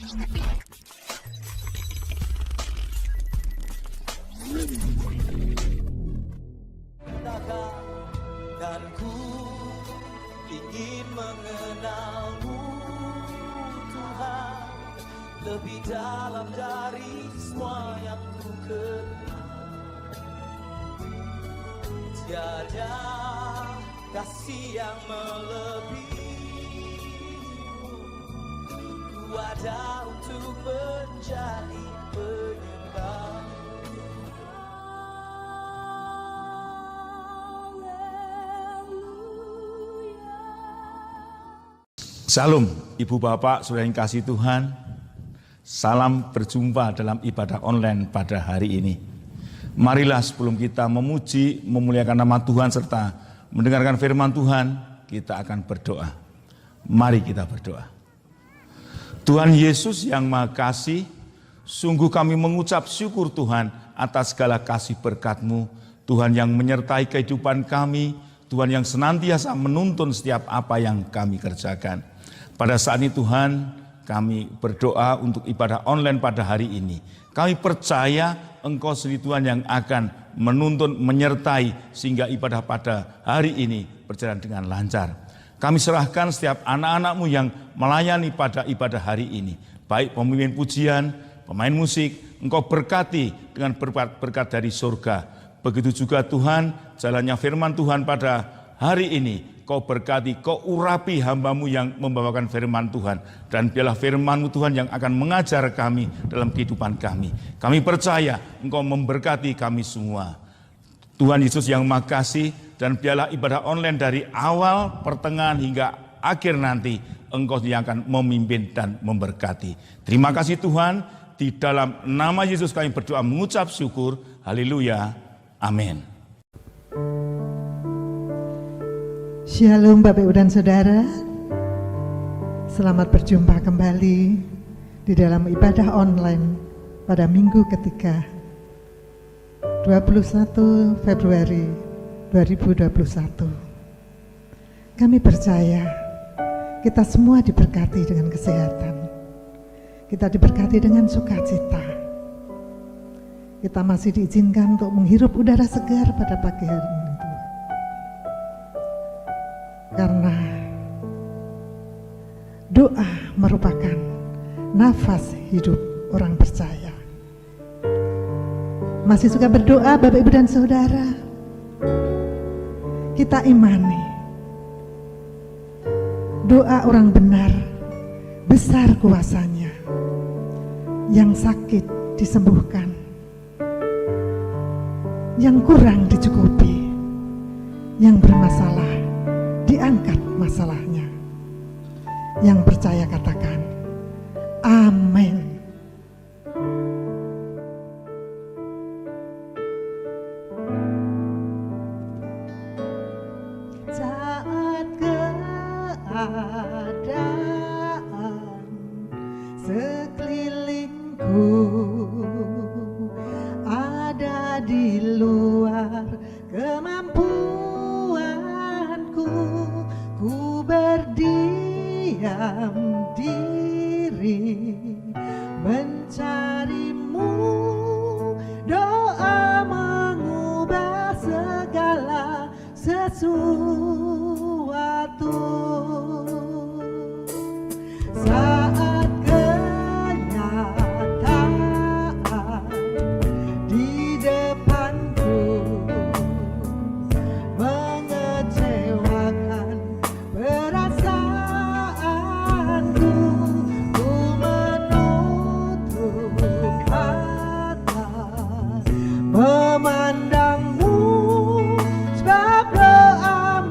Dan ku ingin mengenalmu Tuhan, lebih dalam dari semua yang ku kenal. Tiada kasih yang melebihimu, ku ada untuk menjadi penyembah. Salam Ibu Bapak, Saudara yang kasih Tuhan. Salam berjumpa dalam ibadah online pada hari ini. Marilah sebelum kita memuji, memuliakan nama Tuhan serta mendengarkan firman Tuhan, kita akan berdoa. Mari kita berdoa. Tuhan Yesus yang Maha Kasih, sungguh kami mengucap syukur Tuhan atas segala kasih berkat-Mu, Tuhan yang menyertai kehidupan kami, Tuhan yang senantiasa menuntun setiap apa yang kami kerjakan. Pada saat ini Tuhan, kami berdoa untuk ibadah online pada hari ini. Kami percaya Engkau sendiri Tuhan yang akan menuntun, menyertai sehingga ibadah pada hari ini berjalan dengan lancar. Kami serahkan setiap anak-anak-Mu yang melayani pada ibadah hari ini. Baik pemimpin pujian, pemain musik, Engkau berkati dengan berkat dari surga. Begitu juga Tuhan, jalannya firman Tuhan pada hari ini. Kau berkati, Kau urapi hamba-Mu yang membawakan firman Tuhan. Dan biarlah firman-Mu Tuhan yang akan mengajar kami dalam kehidupan kami. Kami percaya Engkau memberkati kami semua. Tuhan Yesus yang Maha Kasih, dan biarlah ibadah online dari awal, pertengahan hingga akhir nanti, Engkau yang akan memimpin dan memberkati. Terima kasih Tuhan, di dalam nama Yesus kami berdoa mengucap syukur. Haleluya. Amin. Shalom Bapak Ibu dan Saudara, selamat berjumpa kembali di dalam ibadah online pada minggu ketiga 21 Februari 2021. Kami percaya kita semua diberkati dengan kesehatan, kita diberkati dengan sukacita, kita masih diizinkan untuk menghirup udara segar pada pagi hari ini. Karena doa merupakan nafas hidup orang percaya. Masih suka berdoa Bapak Ibu dan Saudara? Kita imani doa orang benar besar kuasanya. Yang sakit disembuhkan, yang kurang dicukupi, yang bermasalah diangkat masalahnya. Yang percaya katakan amin. Saat keadaan sekelilingku ada di luar kemampuanku, ku berdiam diri mencarimu. Doa mengubah segala sesuatu. Saat kenyataan di depanku mengecewakan perasaanku, ku menutup mata memandangmu, sebab doa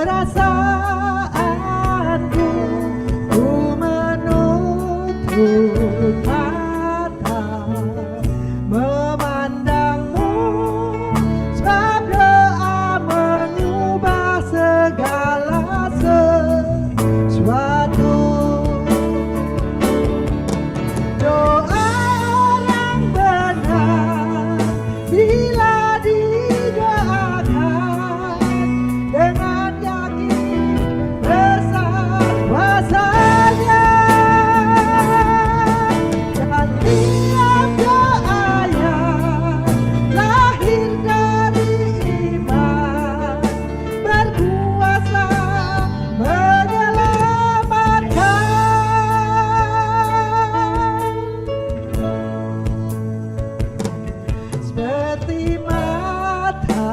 perasaanku, ku menutup mata memandangmu, sebab doa mengubah segala sesuatu. Doa orang benar bila didoakan dengan yakin besar kuasanya, dan tiap doa yang lahir dari iman berkuasa menyelamatkan. Seperti mata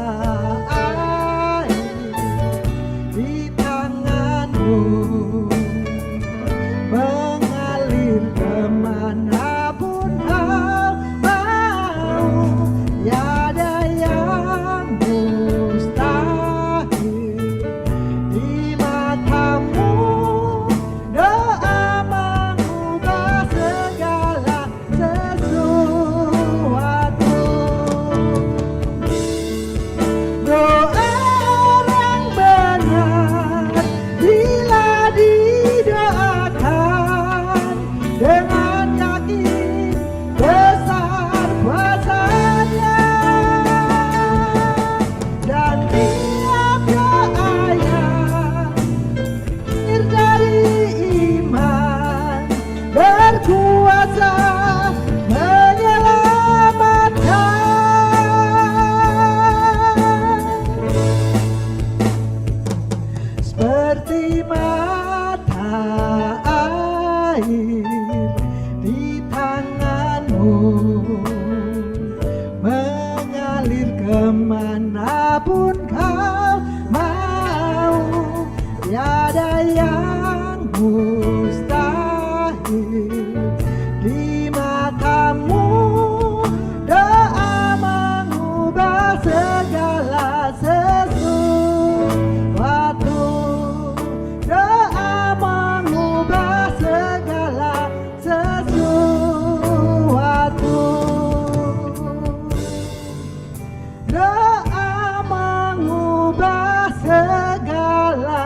air di tanganmu, mengalir kemanapun kau mau. Tiada yang mustahil di matamu. Doa mengubah segala sesuatu. Doa orang benar bila didoakan dengan yakin besar kuasanya, dan tiap doa yang lahir dari iman berkuasa menyelamatkan. Seperti mata air di tanganmu, mengalir kemanapun kau mau. Tiada yang mustahil di matamu. Doa mengubah segala sesuatu. Doa mengubah segala sesuatu. Doa mengubah segala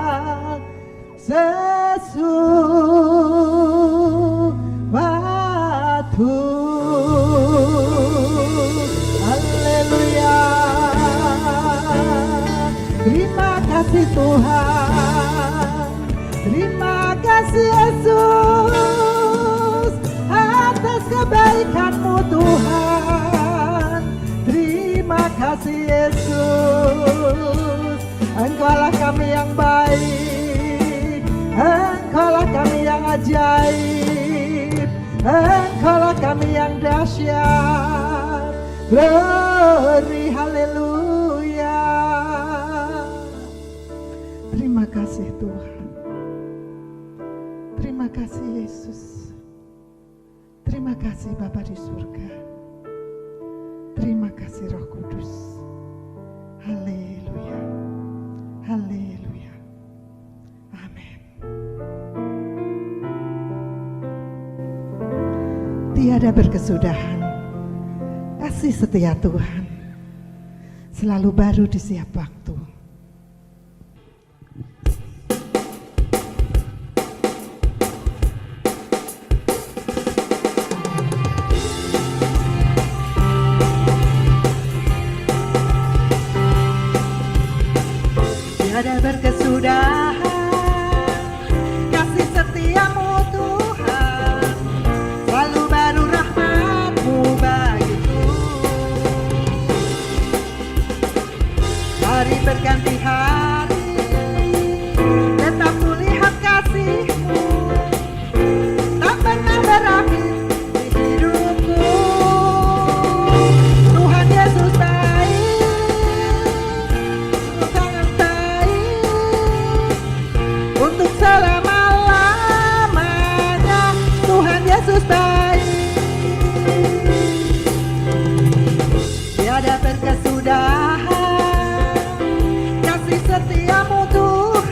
sesuatu. Haleluya. Terima kasih Tuhan. Terima kasih Yesus atas kebaikan-Mu Tuhan. Terima kasih Yesus. Engkaulah kami yang baik, Engkaulah kami yang ajaib, Engkaulah kami yang dahsyat. Glory, haleluya. Terima kasih Tuhan. Terima kasih Yesus. Terima kasih Bapa di surga. Terima kasih Roh Kudus. Haleluya. Haleluya. Amin. Tiada berkesudahan kasih setia Tuhan, selalu baru di setiap waktu. Tiada berkesudahan kasih setiamu Tuhan, selalu baru rahmat-Mu bagiku. Hari berganti hari, tetap kulihat kasih-Mu, tak pernah berakhir di hidupku. Tuhan Yesus baik, sangat baik, untuk selama-lamanya. Tuhan Yesus baik. Tiada berkesudahan kasih setiamu Tuhan,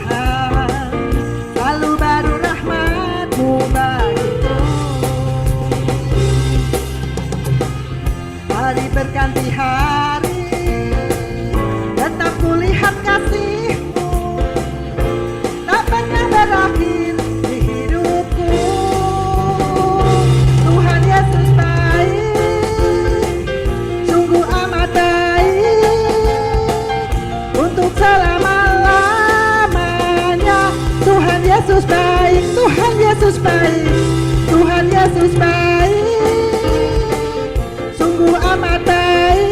Yesus baik, Tuhan Yesus baik, Tuhan Yesus baik, sungguh amat baik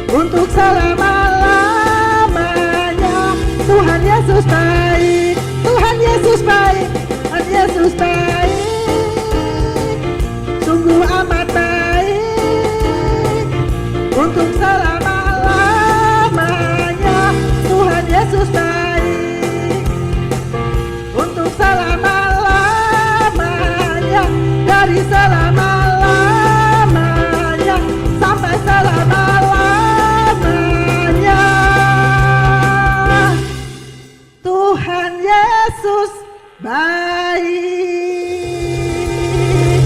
untuk selama-lamanya. Tuhan Yesus baik, Tuhan Yesus baik, Tuhan Yesus baik, sungguh amat baik untuk selama-lamanya. Tuhan Yesus baik untuk selama-lamanya, dari selama-lamanya sampai selama-lamanya. Tuhan Yesus baik.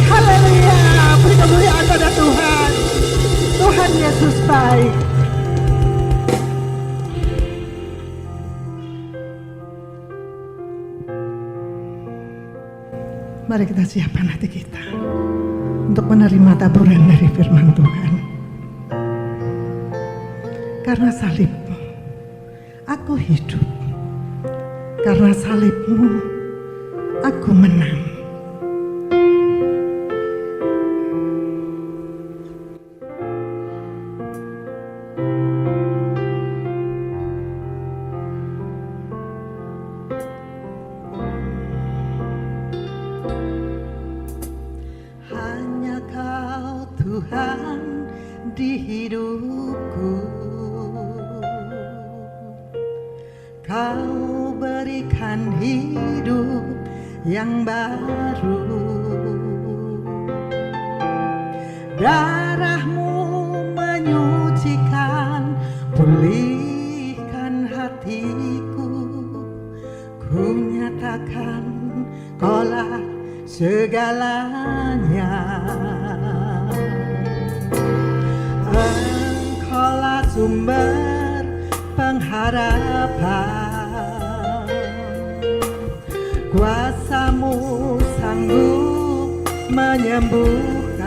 Haleluya, beri kemuliaan pada Tuhan. Tuhan Yesus baik. Mari kita siapkan hati kita untuk menerima taburan dari firman Tuhan. Karena salibmu, aku hidup. Karena salibmu, aku menang. Hanya Kau Tuhan di hidupku, Kau berikan hidup yang baru. Darah-Mu menyucikan, pulihkan hatiku. Ku nyatakan Kaulah segalanya. Engkaulah sumber pengharapan, kuasa-Mu sanggup menyembuhkan.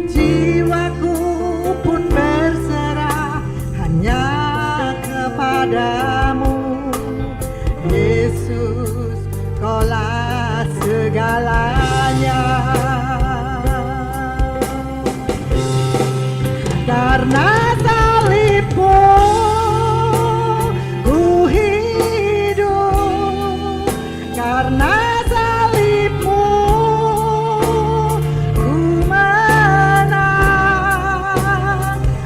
Jiwaku pun berserah hanya kepadamu, Yesus, Kaulah segalanya. Karena salib-Mu ku hidup, karena salib-Mu ku menang.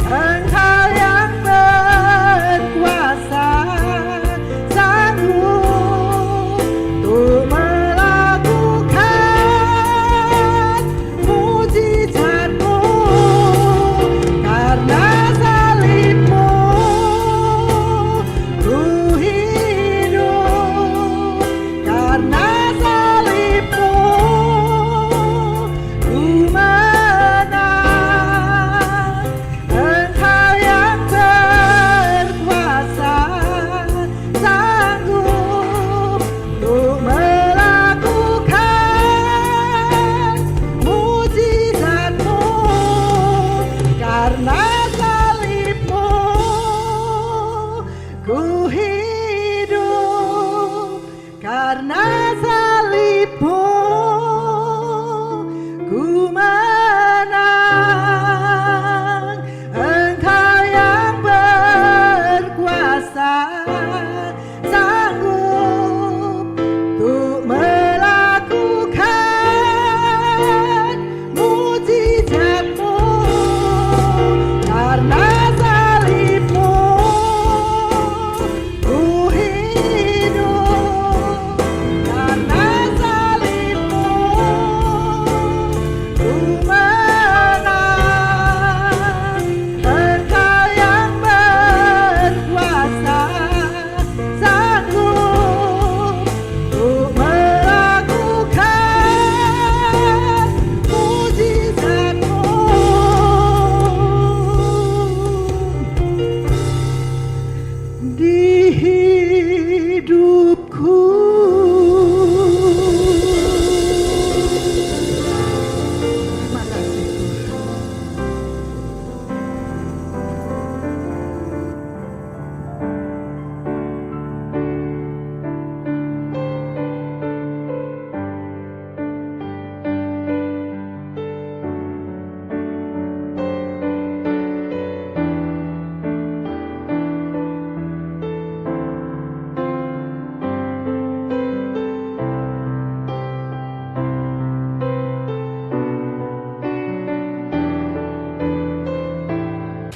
Engkau yang berkuasa, sanggup untuk melakukan mujizat-Mu. Karena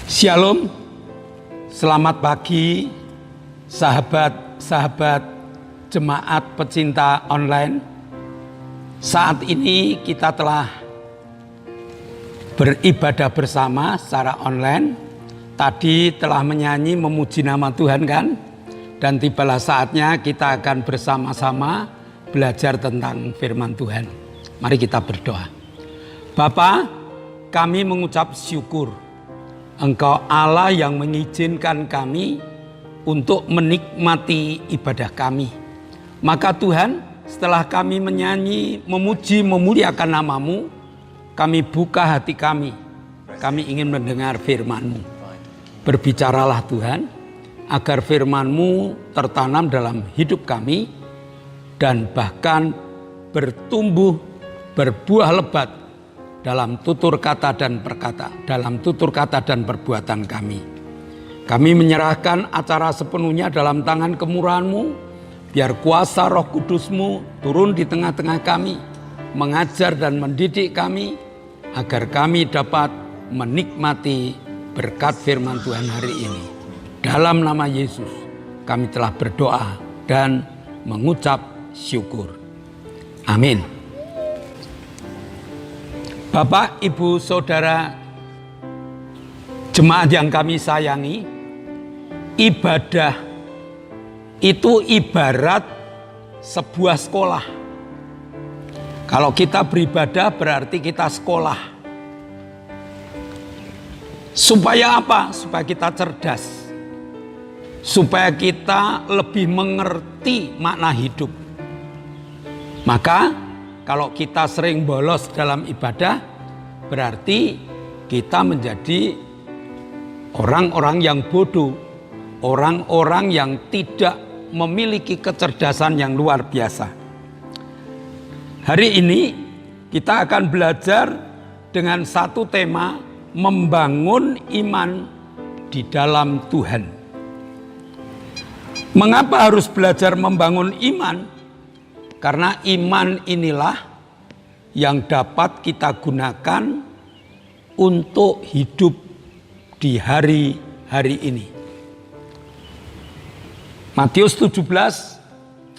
Shalom, selamat pagi sahabat-sahabat jemaat pecinta online. Saat ini kita telah beribadah bersama secara online. Tadi telah menyanyi memuji nama Tuhan kan? Dan tibalah saatnya kita akan bersama-sama belajar tentang firman Tuhan. Mari kita berdoa. Bapa, kami mengucap syukur Engkau Allah yang mengizinkan kami untuk menikmati ibadah kami. Maka Tuhan, setelah kami menyanyi, memuji, memuliakan nama-Mu, kami buka hati kami. Kami ingin mendengar firman-Mu. Berbicaralah Tuhan, agar firman-Mu tertanam dalam hidup kami dan bahkan bertumbuh, berbuah lebat dalam tutur kata dan perbuatan kami. Kami menyerahkan acara sepenuhnya dalam tangan kemurahan-Mu, biar kuasa Roh Kudus-Mu turun di tengah-tengah kami, mengajar dan mendidik kami, agar kami dapat menikmati berkat firman Tuhan hari ini. Dalam nama Yesus, kami telah berdoa dan mengucap syukur. Amin. Bapak, Ibu, Saudara, jemaat yang kami sayangi, ibadah itu ibarat sebuah sekolah. Kalau kita beribadah berarti kita sekolah. Supaya apa? Supaya kita cerdas. Supaya kita lebih mengerti makna hidup. Maka kalau kita sering bolos dalam ibadah, berarti kita menjadi orang-orang yang bodoh, orang-orang yang tidak memiliki kecerdasan yang luar biasa. Hari ini kita akan belajar dengan satu tema, membangun iman di dalam Tuhan. Mengapa harus belajar membangun iman? Karena iman inilah yang dapat kita gunakan untuk hidup di hari-hari ini. Matius 17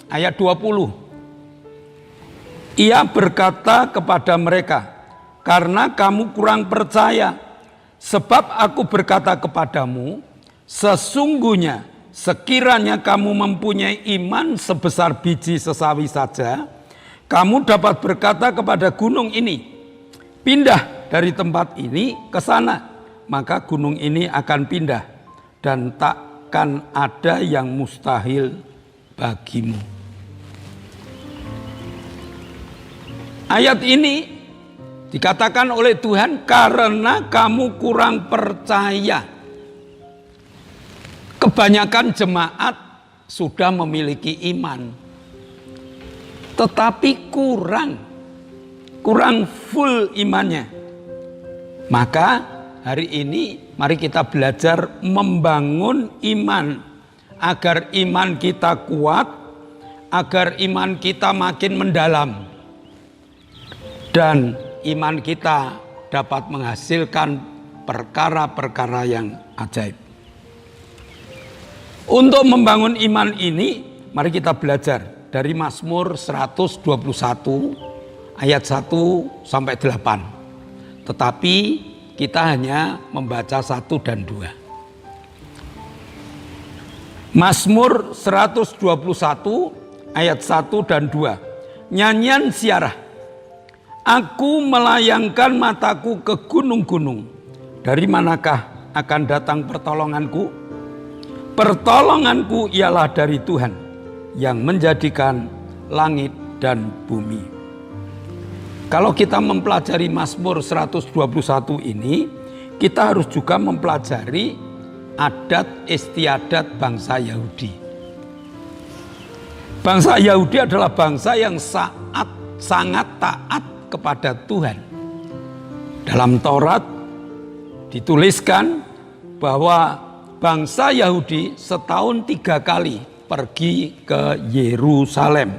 ayat 20. Ia berkata kepada mereka, karena kamu kurang percaya, sebab aku berkata kepadamu, sesungguhnya sekiranya kamu mempunyai iman sebesar biji sesawi saja, kamu dapat berkata kepada gunung ini, pindah dari tempat ini ke sana, maka gunung ini akan pindah dan takkan ada yang mustahil bagimu. Ayat ini dikatakan oleh Tuhan karena kamu kurang percaya. Kebanyakan jemaat sudah memiliki iman, tetapi kurang full imannya. Maka hari ini mari kita belajar membangun iman, agar iman kita kuat, agar iman kita makin mendalam, dan iman kita dapat menghasilkan perkara-perkara yang ajaib. Untuk membangun iman ini, mari kita belajar dari Mazmur 121 ayat 1 sampai 8. Tetapi kita hanya membaca 1 dan 2. Mazmur 121 ayat 1 dan 2. Nyanyian siarah. Aku melayangkan mataku ke gunung-gunung. Dari manakah akan datang pertolonganku? Pertolonganku ialah dari Tuhan yang menjadikan langit dan bumi. Kalau kita mempelajari Mazmur 121 ini, kita harus juga mempelajari adat istiadat bangsa Yahudi. Bangsa Yahudi adalah bangsa yang sangat taat kepada Tuhan. Dalam Taurat dituliskan bahwa bangsa Yahudi setahun 3 kali pergi ke Yerusalem.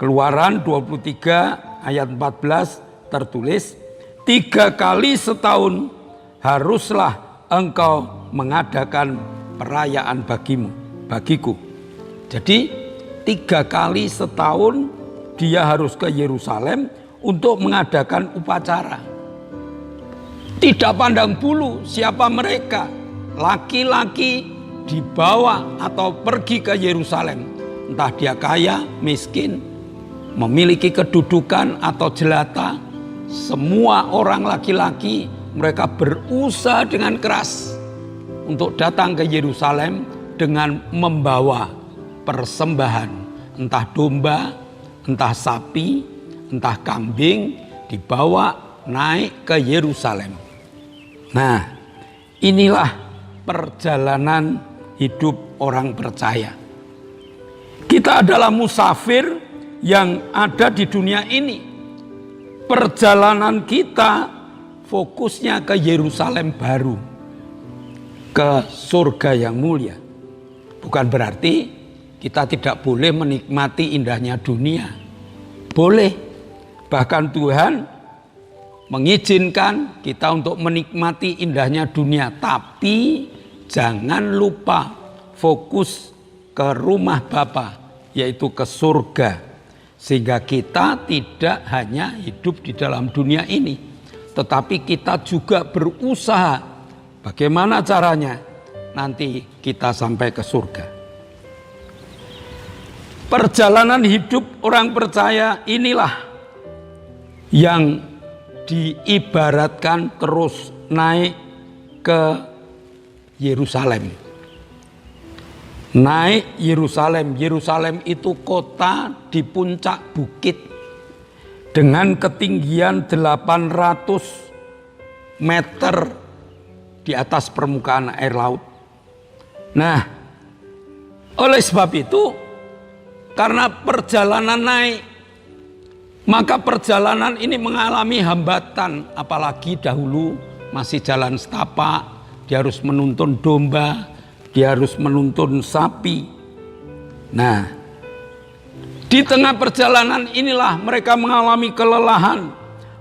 Keluaran 23 ayat 14 tertulis, 3 kali setahun haruslah engkau mengadakan perayaan bagiku. Jadi 3 kali setahun dia harus ke Yerusalem untuk mengadakan upacara. Tidak pandang bulu siapa mereka, laki-laki dibawa atau pergi ke Yerusalem. Entah dia kaya, miskin, memiliki kedudukan atau jelata, semua orang laki-laki mereka berusaha dengan keras untuk datang ke Yerusalem dengan membawa persembahan, entah domba, entah sapi, entah kambing, dibawa naik ke Yerusalem. Nah, inilah perjalanan hidup orang percaya. Kita adalah musafir yang ada di dunia ini. Perjalanan kita fokusnya ke Yerusalem baru, ke surga yang mulia. Bukan berarti kita tidak boleh menikmati indahnya dunia. Boleh. Bahkan Tuhan mengizinkan kita untuk menikmati indahnya dunia. Tapi jangan lupa fokus ke rumah Bapa, yaitu ke surga. Sehingga kita tidak hanya hidup di dalam dunia ini, tetapi kita juga berusaha bagaimana caranya nanti kita sampai ke surga. Perjalanan hidup orang percaya inilah yang diibaratkan terus naik ke Yerusalem. Naik Yerusalem. Yerusalem itu kota di puncak bukit dengan ketinggian 800 meter di atas permukaan air laut. Nah, oleh sebab itu, karena perjalanan naik, maka perjalanan ini mengalami hambatan. Apalagi dahulu masih jalan setapak, dia harus menuntun domba, dia harus menuntun sapi. Nah, di tengah perjalanan inilah mereka mengalami kelelahan,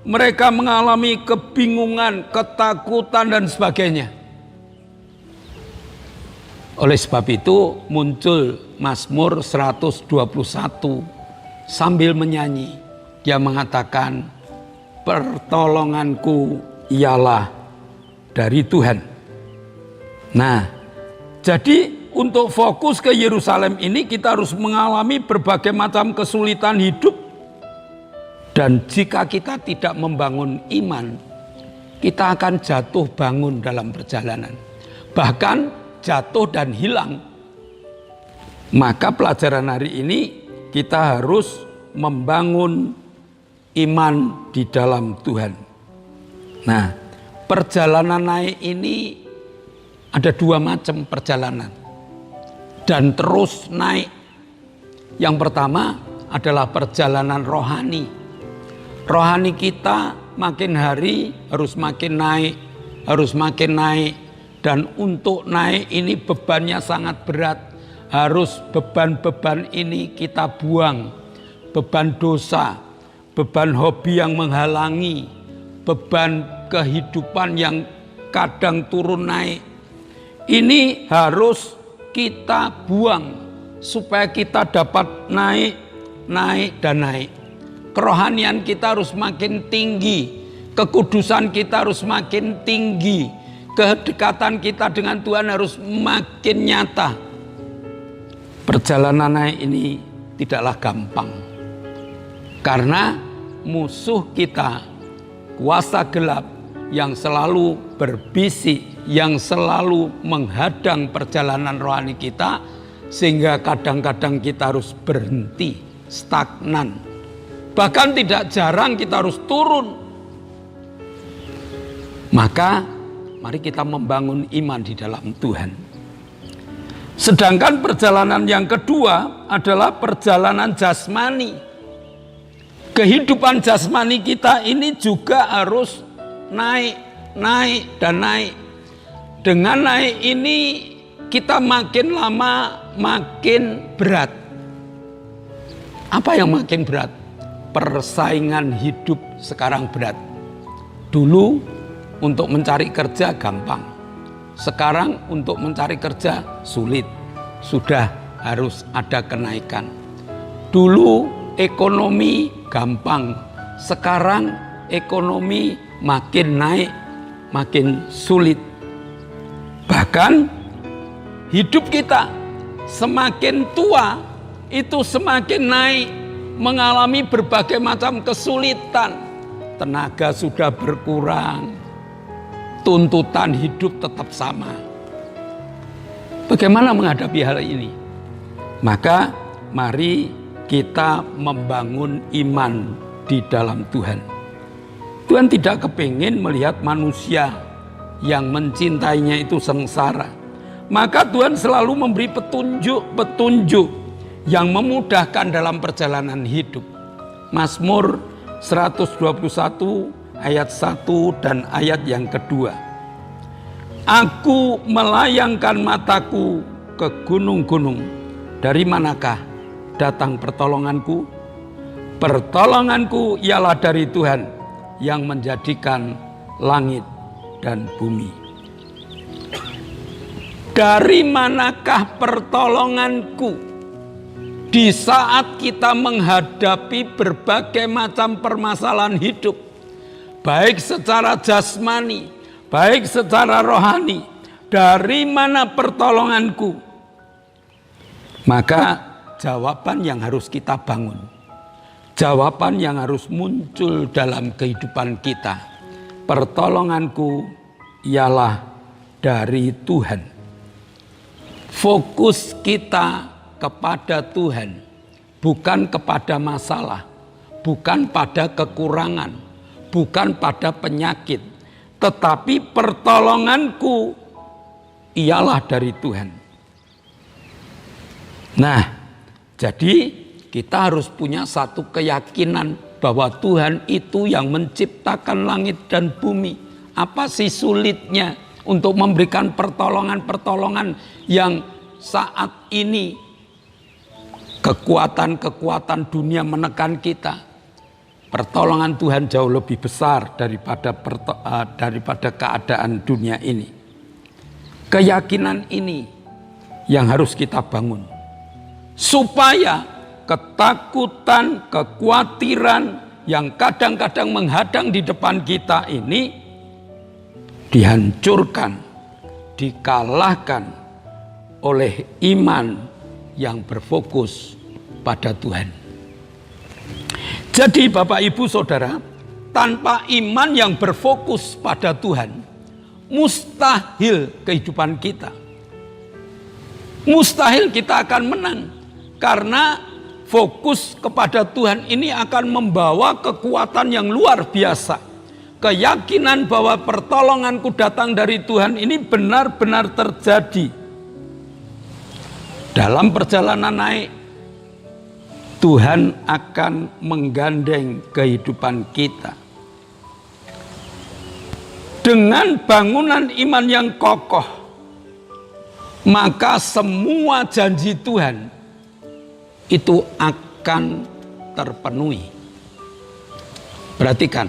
mereka mengalami kebingungan, ketakutan dan sebagainya. Oleh sebab itu muncul Mazmur 121 sambil menyanyi. Dia mengatakan, pertolonganku ialah dari Tuhan. Nah, jadi untuk fokus ke Yerusalem ini kita harus mengalami berbagai macam kesulitan hidup. Dan jika kita tidak membangun iman, kita akan jatuh bangun dalam perjalanan. Bahkan jatuh dan hilang. Maka pelajaran hari ini kita harus membangun iman di dalam Tuhan. Nah, perjalanan naik ini ada 2 macam perjalanan dan terus naik. Yang pertama adalah perjalanan rohani. Rohani kita makin hari harus makin naik, harus makin naik. Dan untuk naik ini bebannya sangat berat. Harus beban-beban ini kita buang. Beban dosa, beban hobi yang menghalangi, beban kehidupan yang kadang turun naik. Ini harus kita buang supaya kita dapat naik, naik dan naik. Kerohanian kita harus makin tinggi, kekudusan kita harus makin tinggi, kedekatan kita dengan Tuhan harus makin nyata. Perjalanan naik ini tidaklah gampang, karena musuh kita, kuasa gelap yang selalu berbisik, yang selalu menghadang perjalanan rohani kita, sehingga kadang-kadang kita harus berhenti, stagnan. Bahkan tidak jarang kita harus turun. Maka mari kita membangun iman di dalam Tuhan. Sedangkan perjalanan yang kedua adalah perjalanan jasmani. Kehidupan jasmani kita ini juga harus naik, naik dan naik. Dengan naik ini kita makin lama makin berat. Apa yang makin berat? Persaingan hidup sekarang berat. Dulu untuk mencari kerja gampang. Sekarang untuk mencari kerja sulit, sudah harus ada kenaikan. Dulu ekonomi gampang, sekarang ekonomi makin naik, makin sulit. Bahkan hidup kita semakin tua itu semakin naik, mengalami berbagai macam kesulitan. Tenaga sudah berkurang, tuntutan hidup tetap sama. Bagaimana menghadapi hal ini? Maka mari kita membangun iman di dalam Tuhan. Tuhan tidak kepingin melihat manusia yang mencintainya itu sengsara. Maka Tuhan selalu memberi petunjuk yang memudahkan dalam perjalanan hidup. Mazmur 121 ayat 1 dan ayat yang kedua. Aku melayangkan mataku ke gunung-gunung. Dari manakah datang pertolonganku? Pertolonganku ialah dari Tuhan yang menjadikan langit dan bumi. Dari manakah pertolonganku? Di saat kita menghadapi berbagai macam permasalahan hidup, baik secara jasmani, baik secara rohani, dari mana pertolonganku? Maka jawaban yang harus kita bangun, jawaban yang harus muncul dalam kehidupan kita, pertolonganku ialah dari Tuhan. Fokus kita kepada Tuhan, bukan kepada masalah, bukan pada kekurangan, bukan pada penyakit, tetapi pertolonganku ialah dari Tuhan. Nah, jadi kita harus punya satu keyakinan bahwa Tuhan itu yang menciptakan langit dan bumi. Apa sih sulitnya untuk memberikan pertolongan-pertolongan yang saat ini kekuatan-kekuatan dunia menekan kita? Pertolongan Tuhan jauh lebih besar daripada keadaan dunia ini. Keyakinan ini yang harus kita bangun, supaya ketakutan, kekhawatiran yang kadang-kadang menghadang di depan kita ini dihancurkan, dikalahkan oleh iman yang berfokus pada Tuhan. Jadi Bapak Ibu Saudara, tanpa iman yang berfokus pada Tuhan, mustahil kehidupan kita. Mustahil kita akan menang. Karena fokus kepada Tuhan ini akan membawa kekuatan yang luar biasa. Keyakinan bahwa pertolonganku datang dari Tuhan ini benar-benar terjadi. Dalam perjalanan naik, Tuhan akan menggandeng kehidupan kita. Dengan bangunan iman yang kokoh, maka semua janji Tuhan itu akan terpenuhi. Perhatikan,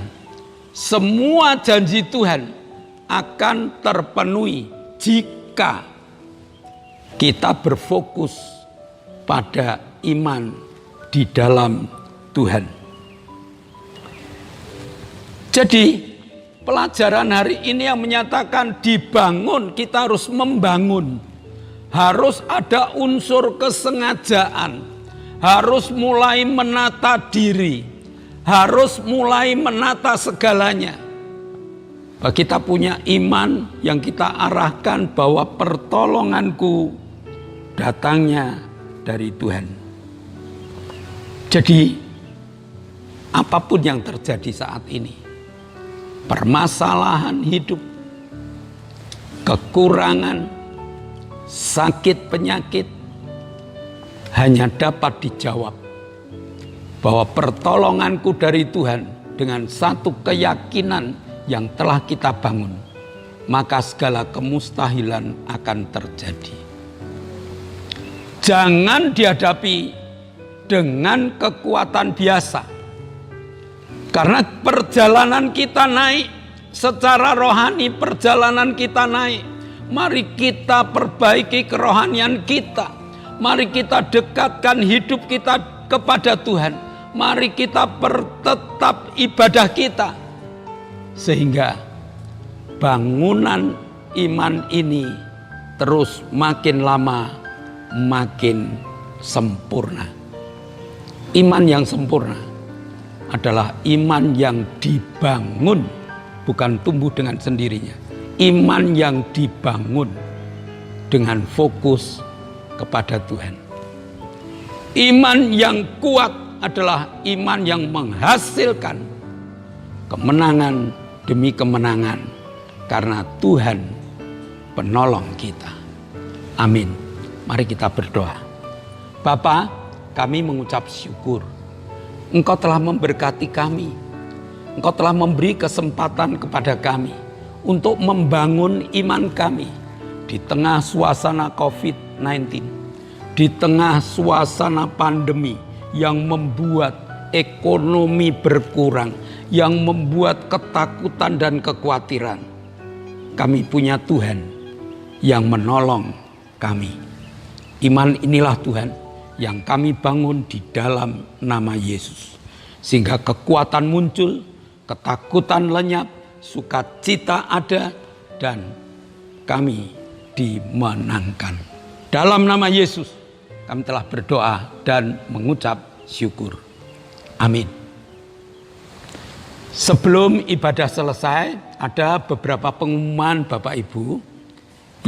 semua janji Tuhan akan terpenuhi jika kita berfokus pada iman di dalam Tuhan. Jadi pelajaran hari ini yang menyatakan dibangun, kita harus membangun. Harus ada unsur kesengajaan, harus mulai menata diri, harus mulai menata segalanya. Kita punya iman yang kita arahkan bahwa pertolonganku datangnya dari Tuhan. Jadi apapun yang terjadi saat ini, permasalahan hidup, kekurangan, sakit, penyakit, hanya dapat dijawab bahwa pertolonganku dari Tuhan dengan satu keyakinan yang telah kita bangun, maka segala kemustahilan akan terjadi. Jangan dihadapi dengan kekuatan biasa, karena perjalanan kita naik secara rohani, perjalanan kita naik Mari kita perbaiki kerohanian kita. Mari kita dekatkan hidup kita kepada Tuhan. Mari kita pertetap ibadah kita. Sehingga bangunan iman ini terus makin lama makin sempurna. Iman yang sempurna adalah iman yang dibangun, bukan tumbuh dengan sendirinya. Iman yang dibangun dengan fokus kepada Tuhan. Iman yang kuat adalah iman yang menghasilkan kemenangan demi kemenangan, karena Tuhan penolong kita. Amin. Mari kita berdoa. Bapa, kami mengucap syukur. Engkau telah memberkati kami. Engkau telah memberi kesempatan kepada kami untuk membangun iman kami di tengah suasana COVID-19, di tengah suasana pandemi yang membuat ekonomi berkurang, yang membuat ketakutan dan kekhawatiran. Kami punya Tuhan yang menolong kami. Iman inilah Tuhan yang kami bangun di dalam nama Yesus, sehingga kekuatan muncul, ketakutan lenyap, sukacita ada, dan kami dimenangkan. Dalam nama Yesus kami telah berdoa dan mengucap syukur. Amin. Sebelum ibadah selesai, ada beberapa pengumuman Bapak Ibu.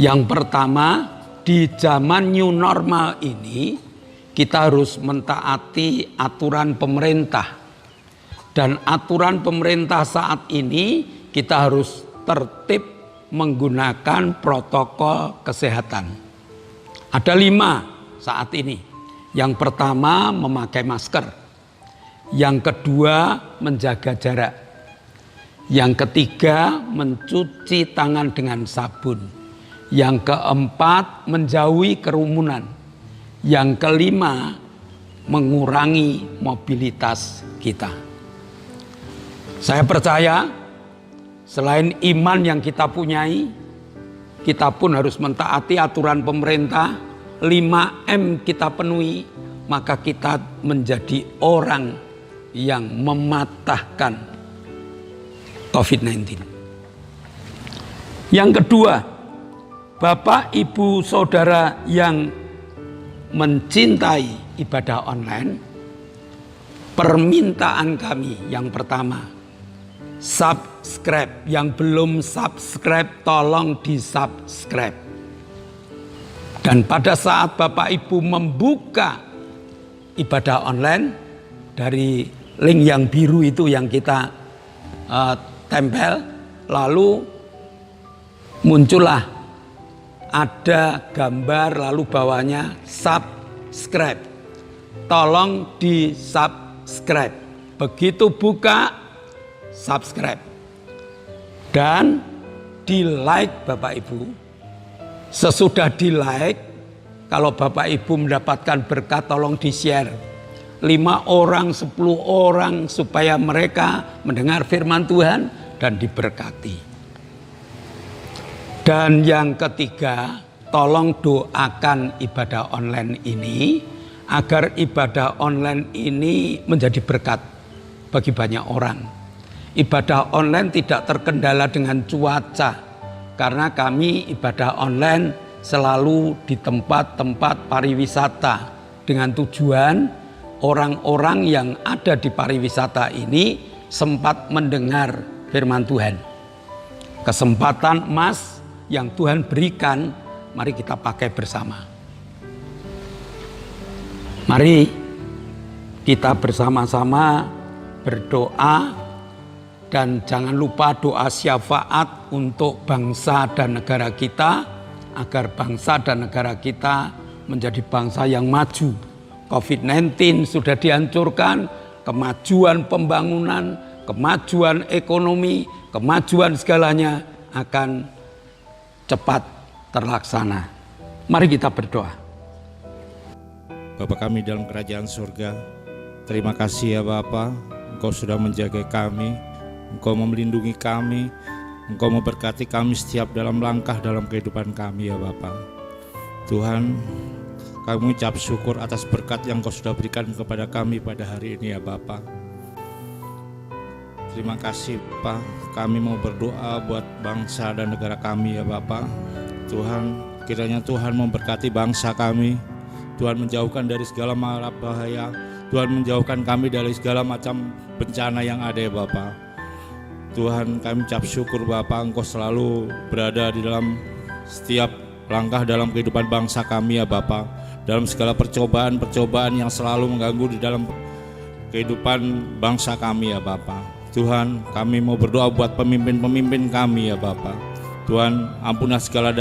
Yang pertama, di zaman new normal ini kita harus mentaati aturan pemerintah. Dan aturan pemerintah saat ini kita harus tertib menggunakan protokol kesehatan. Ada 5 saat ini. Yang pertama, memakai masker. Yang kedua, menjaga jarak. Yang ketiga, mencuci tangan dengan sabun. Yang keempat, menjauhi kerumunan. Yang kelima, mengurangi mobilitas kita. Saya percaya selain iman yang kita punyai, kita pun harus mentaati aturan pemerintah. 5M kita penuhi, maka kita menjadi orang yang mematahkan COVID-19. Yang kedua, Bapak, Ibu, Saudara yang mencintai ibadah online, permintaan kami yang pertama, subscribe. Yang belum subscribe, tolong di-subscribe. Dan pada saat Bapak Ibu membuka ibadah online, dari link yang biru itu yang kita tempel, lalu muncullah ada gambar, lalu bawahnya subscribe. Tolong di-subscribe. Begitu buka, subscribe. Dan di-like Bapak Ibu. Sesudah di-like, kalau Bapak Ibu mendapatkan berkat, tolong di-share. 5 orang, 10 orang, supaya mereka mendengar firman Tuhan dan diberkati. Dan yang ketiga, tolong doakan ibadah online ini, agar ibadah online ini menjadi berkat bagi banyak orang. Ibadah online tidak terkendala dengan cuaca, karena kami ibadah online selalu di tempat-tempat pariwisata, dengan tujuan orang-orang yang ada di pariwisata ini sempat mendengar firman Tuhan. Kesempatan emas yang Tuhan berikan, mari kita pakai bersama. Mari kita bersama-sama berdoa, dan jangan lupa doa syafaat untuk bangsa dan negara kita, agar bangsa dan negara kita menjadi bangsa yang maju. COVID-19 sudah dihancurkan, kemajuan pembangunan, kemajuan ekonomi, kemajuan segalanya akan cepat terlaksana. Mari kita berdoa. Bapa kami dalam kerajaan surga, terima kasih ya Bapa, Engkau sudah menjaga kami, Engkau melindungi kami, Engkau memberkati kami setiap dalam langkah dalam kehidupan kami ya Bapa. Tuhan, kami mengucap syukur atas berkat yang Kau sudah berikan kepada kami pada hari ini ya Bapa. Terima kasih Pak, kami mau berdoa buat bangsa dan negara kami ya Bapa. Tuhan, kiranya Tuhan memberkati bangsa kami. Tuhan menjauhkan dari segala mara bahaya. Tuhan menjauhkan kami dari segala macam bencana yang ada ya Bapa. Tuhan, kami ucap syukur Bapa, Engkau selalu berada di dalam setiap langkah dalam kehidupan bangsa kami ya Bapa. Dalam segala percobaan-percobaan yang selalu mengganggu di dalam kehidupan bangsa kami ya Bapa. Tuhan, kami mau berdoa buat pemimpin-pemimpin kami ya Bapa. Tuhan, ampunilah segala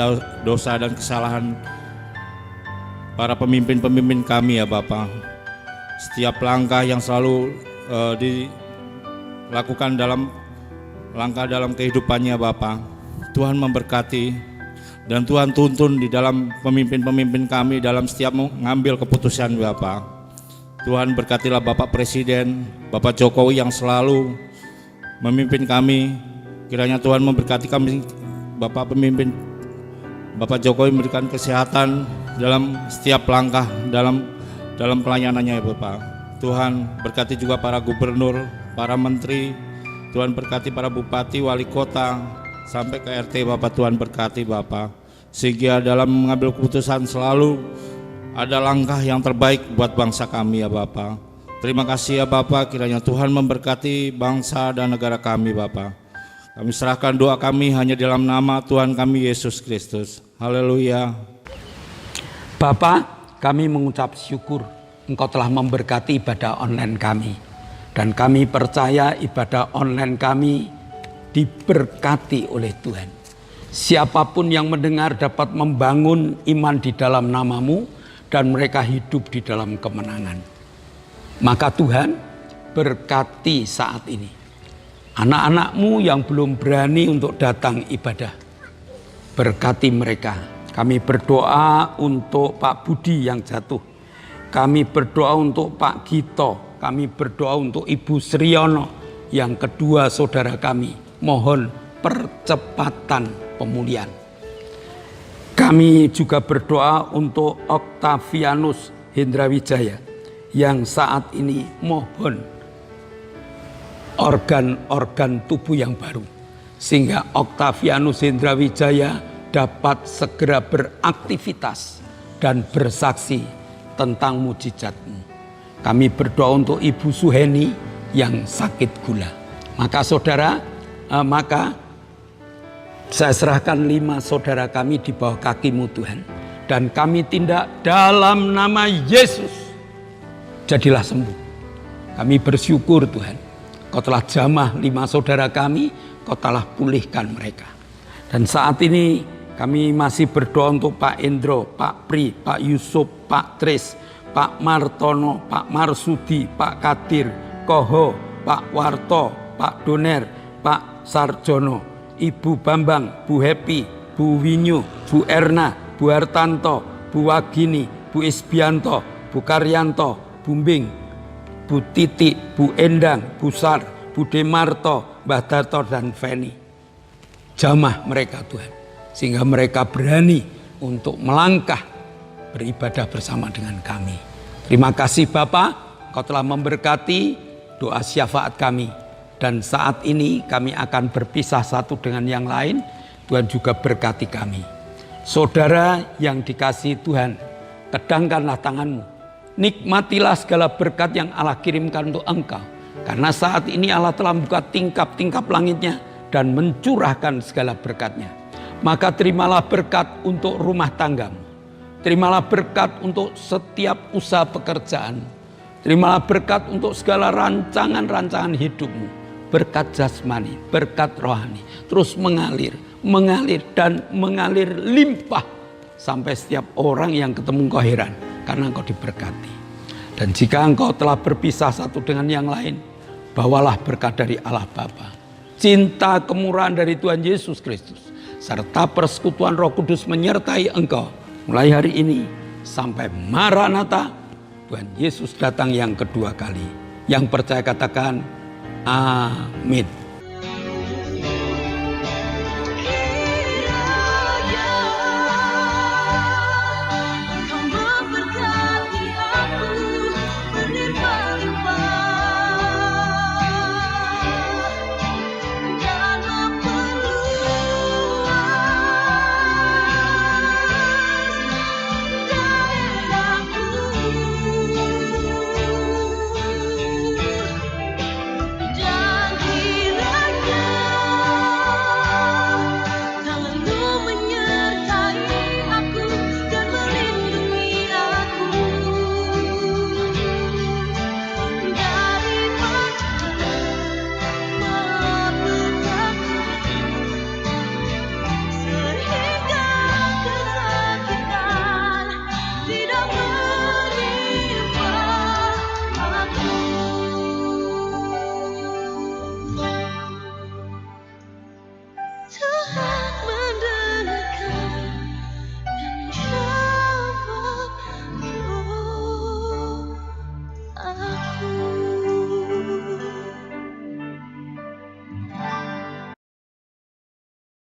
dosa dan kesalahan para pemimpin-pemimpin kami ya Bapa. Setiap langkah yang selalu dilakukan dalam langkah dalam kehidupannya Bapa, Tuhan memberkati dan Tuhan tuntun di dalam pemimpin-pemimpin kami dalam setiap mengambil keputusan Bapa. Tuhan berkatilah Bapak Presiden, Bapak Jokowi yang selalu memimpin kami. Kiranya Tuhan memberkati kami, Bapak pemimpin, Bapak Jokowi memberikan kesehatan dalam setiap langkah dalam pelayanannya ya Bapak. Tuhan berkati juga para gubernur, para menteri. Tuhan berkati para bupati, wali kota, sampai ke RT Bapak. Tuhan berkati Bapak, sehingga dalam mengambil keputusan selalu ada langkah yang terbaik buat bangsa kami ya Bapak. Terima kasih ya Bapak, kiranya Tuhan memberkati bangsa dan negara kami Bapak. Kami serahkan doa kami hanya dalam nama Tuhan kami Yesus Kristus. Haleluya. Bapak, kami mengucap syukur Engkau telah memberkati ibadah online kami. Dan kami percaya ibadah online kami diberkati oleh Tuhan. Siapapun yang mendengar dapat membangun iman di dalam nama-Mu dan mereka hidup di dalam kemenangan. Maka Tuhan berkati saat ini anak-anak-Mu yang belum berani untuk datang ibadah. Berkati mereka. Kami berdoa untuk Pak Budi yang jatuh. Kami berdoa untuk Pak Gito. Kami berdoa untuk Ibu Sriono. Yang kedua saudara kami. Mohon percepatan pemulihan. Kami juga berdoa untuk Octavianus Hendrawijaya yang saat ini mohon organ-organ tubuh yang baru, sehingga Octavianus Hendrawijaya dapat segera beraktivitas dan bersaksi tentang mujizat-Mu. Kami berdoa untuk Ibu Suheni yang sakit gula. Maka saya serahkan 5 saudara kami di bawah kaki-Mu Tuhan, dan kami tindak dalam nama Yesus. Jadilah sembuh. Kami bersyukur Tuhan, Kau telah jamah 5 saudara kami, Kau telah pulihkan mereka. Dan saat ini kami masih berdoa untuk Pak Endro, Pak Pri, Pak Yusuf, Pak Tris, Pak Martono, Pak Marsudi, Pak Kadir, Koho, Pak Warto, Pak Doner, Pak Sarjono, Ibu Bambang, Bu Happy, Bu Winyu, Bu Erna, Bu Hartanto, Bu Wagini, Bu Isbianto, Bu Karyanto, Bumbing, Bu Titi, Bu Endang, Bu Sar, Bu Demarto, Mbah Darto dan Feni. Jamah mereka Tuhan, sehingga mereka berani untuk melangkah beribadah bersama dengan kami. Terima kasih Bapa, Kau telah memberkati doa syafaat kami. Dan saat ini kami akan berpisah satu dengan yang lain. Tuhan juga berkati kami. Saudara yang dikasihi Tuhan, kedangkanlah tanganmu. Nikmatilah segala berkat yang Allah kirimkan untuk engkau. Karena saat ini Allah telah membuka tingkap-tingkap langitnya dan mencurahkan segala berkatnya. Maka terimalah berkat untuk rumah tanggamu. Terimalah berkat untuk setiap usaha pekerjaan. Terimalah berkat untuk segala rancangan-rancangan hidupmu. Berkat jasmani, berkat rohani. Terus mengalir dan mengalir limpah. Sampai setiap orang yang ketemu engkau heran. Karena engkau diberkati. Dan jika engkau telah berpisah satu dengan yang lain, bawalah berkat dari Allah Bapa, cinta kemurahan dari Tuhan Yesus Kristus, serta persekutuan Roh Kudus menyertai engkau mulai hari ini sampai Maranatha, Tuhan Yesus datang yang kedua kali. Yang percaya katakan amin.